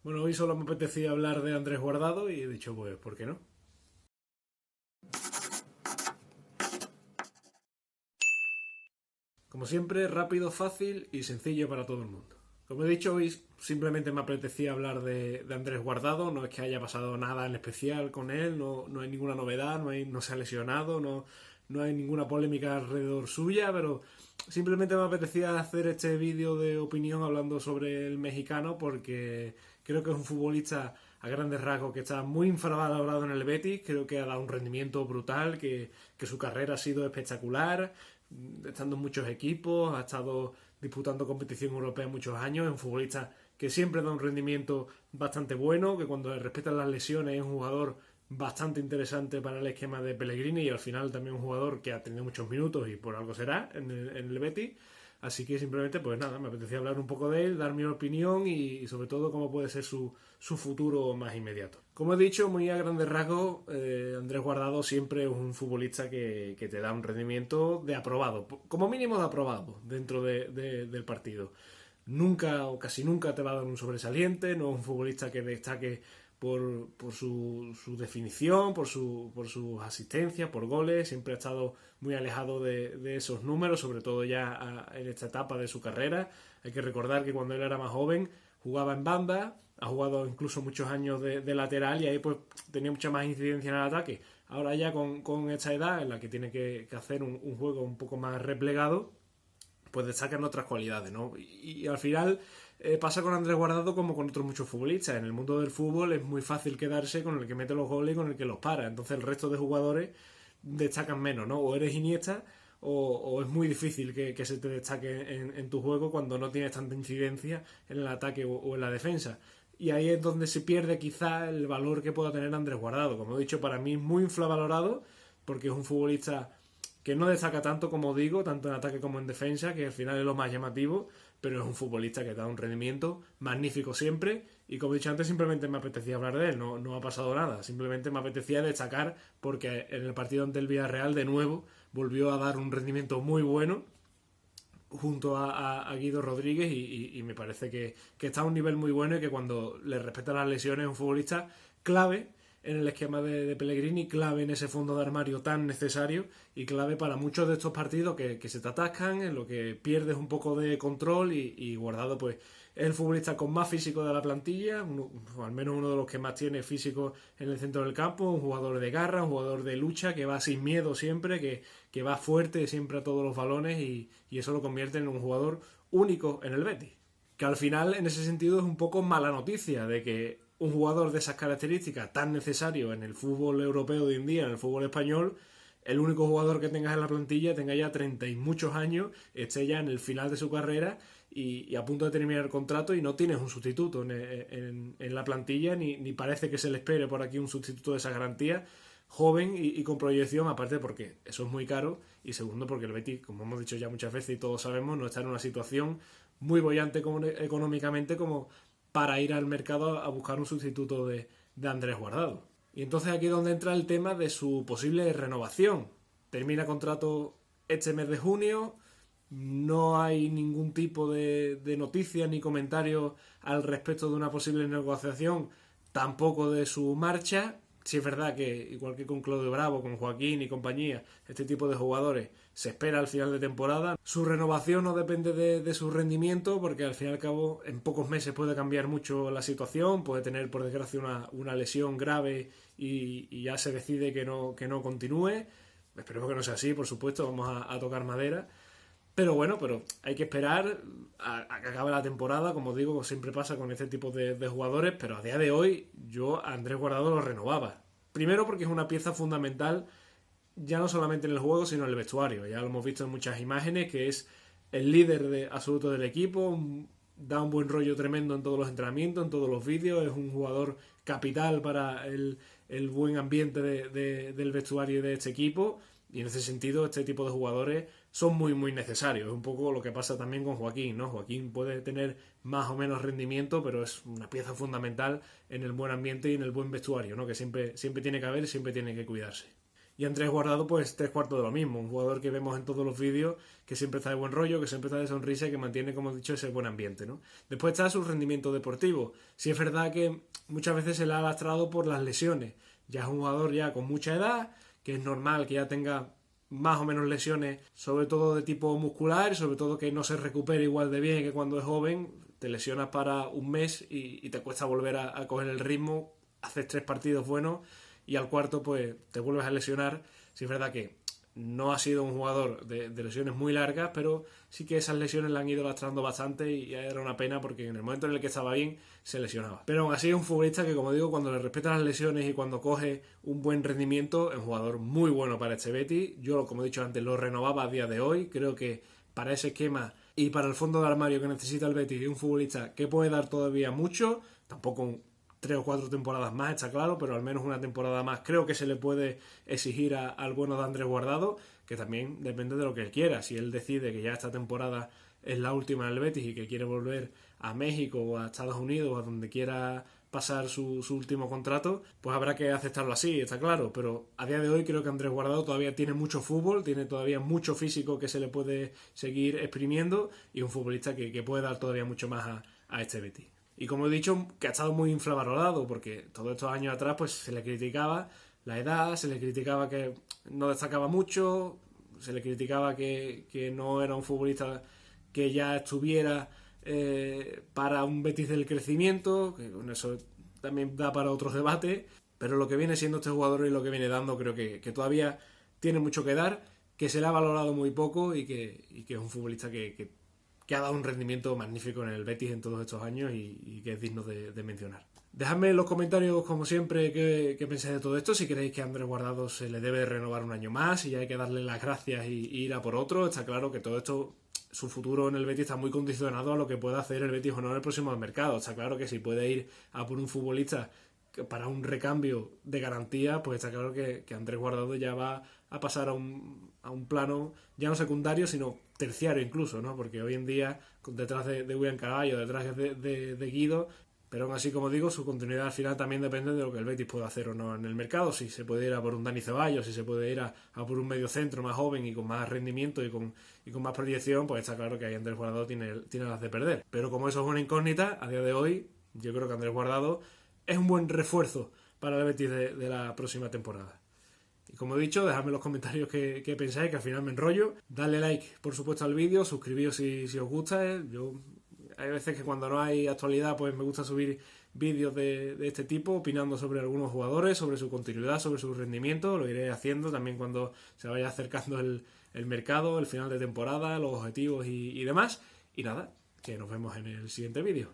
Bueno, hoy solo me apetecía hablar de Andrés Guardado y he dicho, pues, ¿por qué no? Como siempre, rápido, fácil y sencillo para todo el mundo. Como he dicho, hoy simplemente me apetecía hablar de Andrés Guardado, no es que haya pasado nada en especial con él, no hay ninguna novedad, no se ha lesionado, no hay ninguna polémica alrededor suya, pero simplemente me apetecía hacer este vídeo de opinión hablando sobre el mexicano porque creo que es un futbolista a grandes rasgos que está muy infravalorado en el Betis, creo que ha dado un rendimiento brutal, que su carrera ha sido espectacular, estando en muchos equipos, ha estado disputando competición europea muchos años, es un futbolista que siempre da un rendimiento bastante bueno, que cuando le respetan las lesiones es un jugador bastante interesante para el esquema de Pellegrini y al final también un jugador que ha tenido muchos minutos y por algo será en el Betis. Así que simplemente, pues nada, me apetecía hablar un poco de él, dar mi opinión y sobre todo cómo puede ser su futuro más inmediato. Como he dicho, muy a grandes rasgos, Andrés Guardado siempre es un futbolista que te da un rendimiento de aprobado, como mínimo de aprobado dentro del partido. Nunca o casi nunca te va a dar un sobresaliente, no es un futbolista que destaque por su definición, por sus asistencias, por goles, siempre ha estado muy alejado de esos números, sobre todo ya en esta etapa de su carrera. Hay que recordar que cuando él era más joven jugaba en banda, ha jugado incluso muchos años de lateral y ahí pues tenía mucha más incidencia en el ataque. Ahora ya con esta edad en la que tiene que hacer un juego un poco más replegado, pues destacan otras cualidades, ¿no? Y al final pasa con Andrés Guardado como con otros muchos futbolistas. En el mundo del fútbol es muy fácil quedarse con el que mete los goles y con el que los para. Entonces el resto de jugadores destacan menos, ¿no? O eres Iniesta o es muy difícil que se te destaque en tu juego cuando no tienes tanta incidencia en el ataque o en la defensa. Y ahí es donde se pierde quizá el valor que pueda tener Andrés Guardado. Como he dicho, para mí es muy infravalorado porque es un futbolista que no destaca tanto como digo, tanto en ataque como en defensa, que al final es lo más llamativo, pero es un futbolista que da un rendimiento magnífico siempre y como he dicho antes simplemente me apetecía hablar de él, no ha pasado nada, simplemente me apetecía destacar porque en el partido ante el Villarreal de nuevo volvió a dar un rendimiento muy bueno junto a Guido Rodríguez y me parece que está a un nivel muy bueno y que cuando le respeta las lesiones es un futbolista clave en el esquema de Pellegrini, clave en ese fondo de armario tan necesario y clave para muchos de estos partidos que se te atascan, en lo que pierdes un poco de control y Guardado pues es el futbolista con más físico de la plantilla, o al menos uno de los que más tiene físico en el centro del campo, un jugador de garra, un jugador de lucha que va sin miedo siempre, que va fuerte siempre a todos los balones y eso lo convierte en un jugador único en el Betis. Que al final en ese sentido es un poco mala noticia de que un jugador de esas características tan necesario en el fútbol europeo de hoy en día, en el fútbol español, el único jugador que tengas en la plantilla tenga ya 30 y muchos años, esté ya en el final de su carrera y a punto de terminar el contrato y no tienes un sustituto en la plantilla ni parece que se le espere por aquí un sustituto de esa garantía joven y con proyección, aparte porque eso es muy caro y segundo porque el Betis, como hemos dicho ya muchas veces y todos sabemos, no está en una situación muy bollante económicamente como para ir al mercado a buscar un sustituto de Andrés Guardado. Y entonces aquí es donde entra el tema de su posible renovación. Termina contrato este mes de junio, no hay ningún tipo de noticias ni comentarios al respecto de una posible negociación, tampoco de su marcha. Sí es verdad que, igual que con Claudio Bravo, con Joaquín y compañía, este tipo de jugadores se espera al final de temporada. Su renovación no depende de su rendimiento, porque al fin y al cabo en pocos meses puede cambiar mucho la situación, puede tener por desgracia una lesión grave y ya se decide que no continúe. Esperemos que no sea así, por supuesto, vamos a tocar madera. Pero hay que esperar a que acabe la temporada, como digo, siempre pasa con este tipo de jugadores, pero a día de hoy yo a Andrés Guardado lo renovaba. Primero porque es una pieza fundamental ya no solamente en el juego, sino en el vestuario. Ya lo hemos visto en muchas imágenes, que es el líder absoluto del equipo, da un buen rollo tremendo en todos los entrenamientos, en todos los vídeos, es un jugador capital para el buen ambiente del vestuario y de este equipo. Y en ese sentido, este tipo de jugadores son muy, muy necesarios. Es un poco lo que pasa también con Joaquín, ¿no? Joaquín puede tener más o menos rendimiento, pero es una pieza fundamental en el buen ambiente y en el buen vestuario, ¿no? Que siempre tiene que haber, siempre tiene que cuidarse. Y Andrés Guardado, pues 3/4 de lo mismo. Un jugador que vemos en todos los vídeos, que siempre está de buen rollo, que siempre está de sonrisa y que mantiene, como he dicho, ese buen ambiente, ¿no? Después está su rendimiento deportivo. Sí es verdad que muchas veces se le ha lastrado por las lesiones. Ya es un jugador ya con mucha edad, que es normal que ya tenga más o menos lesiones, sobre todo de tipo muscular, sobre todo que no se recupere igual de bien que cuando es joven. Te lesionas para un mes y te cuesta volver a coger el ritmo, haces 3 partidos buenos y al cuarto pues te vuelves a lesionar. Sí es verdad que no ha sido un jugador de lesiones muy largas, pero sí que esas lesiones le han ido lastrando bastante y era una pena porque en el momento en el que estaba bien se lesionaba. Pero aún así es un futbolista que, como digo, cuando le respetan las lesiones y cuando coge un buen rendimiento, es un jugador muy bueno para este Betis. Yo, como he dicho antes, lo renovaba a día de hoy. Creo que para ese esquema y para el fondo de armario que necesita el Betis, un futbolista que puede dar todavía mucho, tampoco 3 o 4 temporadas más, está claro, pero al menos una temporada más creo que se le puede exigir al bueno de Andrés Guardado, que también depende de lo que él quiera. Si él decide que ya esta temporada es la última en el Betis y que quiere volver a México o a Estados Unidos o a donde quiera pasar su último contrato, pues habrá que aceptarlo así, está claro, pero a día de hoy creo que Andrés Guardado todavía tiene mucho fútbol, tiene todavía mucho físico que se le puede seguir exprimiendo y un futbolista que puede dar todavía mucho más a este Betis. Y como he dicho, que ha estado muy infravalorado, porque todos estos años atrás pues se le criticaba la edad, se le criticaba que no destacaba mucho, se le criticaba que no era un futbolista que ya estuviera para un Betis del crecimiento, que con eso también da para otros debates, pero lo que viene siendo este jugador y lo que viene dando creo que todavía tiene mucho que dar, que se le ha valorado muy poco y que es un futbolista que ha dado un rendimiento magnífico en el Betis en todos estos años y que es digno de mencionar. Dejadme en los comentarios, como siempre, qué pensáis de todo esto, si creéis que a Andrés Guardado se le debe renovar un año más y ya hay que darle las gracias y ir a por otro. Está claro que todo esto, su futuro en el Betis está muy condicionado a lo que pueda hacer el Betis o no en el próximo mercado. Está claro que si puede ir a por un futbolista para un recambio de garantía, pues está claro que Andrés Guardado ya va a pasar a un plano ya no secundario, sino terciario incluso, ¿no? Porque hoy en día, detrás de William Carvalho, detrás de Guido, pero aún así, como digo, su continuidad al final también depende de lo que el Betis pueda hacer o no en el mercado. Si se puede ir a por un Dani Ceballos, si se puede ir a por un medio centro más joven y con más rendimiento y con más proyección, pues está claro que ahí Andrés Guardado tiene las de perder. Pero como eso es una incógnita, a día de hoy, yo creo que Andrés Guardado es un buen refuerzo para el Betis de la próxima temporada. Y como he dicho, dejadme en los comentarios qué pensáis, que al final me enrollo. Dale like, por supuesto, al vídeo, suscribíos si os gusta. Hay veces que cuando no hay actualidad, pues me gusta subir vídeos de este tipo, opinando sobre algunos jugadores, sobre su continuidad, sobre su rendimiento. Lo iré haciendo también cuando se vaya acercando el mercado, el final de temporada, los objetivos y demás. Y nada, que nos vemos en el siguiente vídeo.